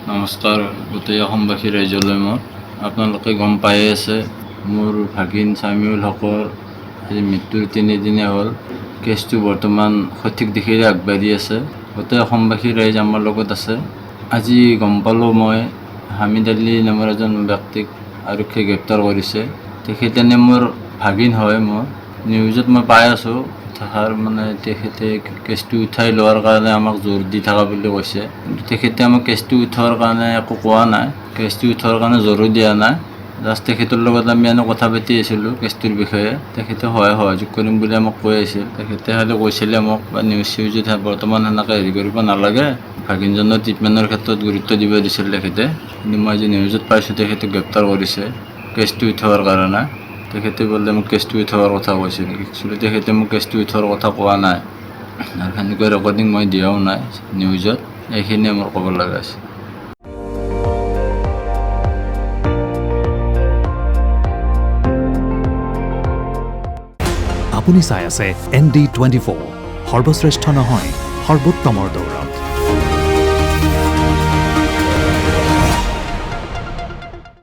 নমস্কাৰ গোটেই অসমবাসী ৰাইজলৈ মোৰ আপোনালোকে গম পায়ে আছে মোৰ ভাগিন চামিউল হকৰ আজি মৃত্যুৰ 3 দিনে হ'ল। কেছটো বৰ্তমান সঠিক দিশেৰে আগবাঢ়ি আছে। গোটেই অসমবাসী ৰাইজ আমাৰ লগত আছে। আজি গম পালোঁ মই হামিদ আলী নামৰ এজন ব্যক্তিক আৰক্ষীয়ে গ্ৰেপ্তাৰ কৰিছে। তেখেতে মোৰ ভাগিন হয়। মোৰ নিউজত মই পাই আছোঁ থাকাৰ তেখেতে কেছটো উঠাই লোৱাৰ কাৰণে আমাক জোৰ দি থকা বুলি কৈছে। তেখেতে আমাক কেছটো উঠোৱাৰ কাৰণে একো কোৱা নাই, কেছটো উঠোৱাৰ কাৰণে জোৰো দিয়া নাই। জাষ্ট তেখেতৰ লগত আমি এনে কথা পাতি আছিলোঁ কেছটোৰ বিষয়ে। তেখেতে সহযোগ কৰিম বুলি আমাক কৈ আছিল। তেখেতে খালি কৈছিলে মোক বা নিউজত বৰ্তমান সেনেকৈ কৰিব নালাগে, ভাগিনজনৰ ট্ৰিটমেণ্টৰ ক্ষেত্ৰত গুৰুত্ব দিব দিছিল তেখেতে। কিন্তু মই আজি নিউজত পাইছোঁ তেখেতে গ্ৰেপ্তাৰ কৰিছে কেছটো উঠোৱাৰ কাৰণে। তেখেতে বোলে মোক কেছটো উঠোৱাৰ কথা কৈছিল। একচুৱেলি তেখেতে মোক কেছটো উঠোৱাৰ কথা কোৱা নাই আৰু সেনেকৈ ৰেকৰ্ডিং মই দিয়াও নাই নিউজত। এইখিনিয়ে মোৰ ক'ব লগা আছে। আপুনি চাই আছে ND24, সৰ্বশ্ৰেষ্ঠ নহয় সৰ্বোত্তমৰ দৌৰ।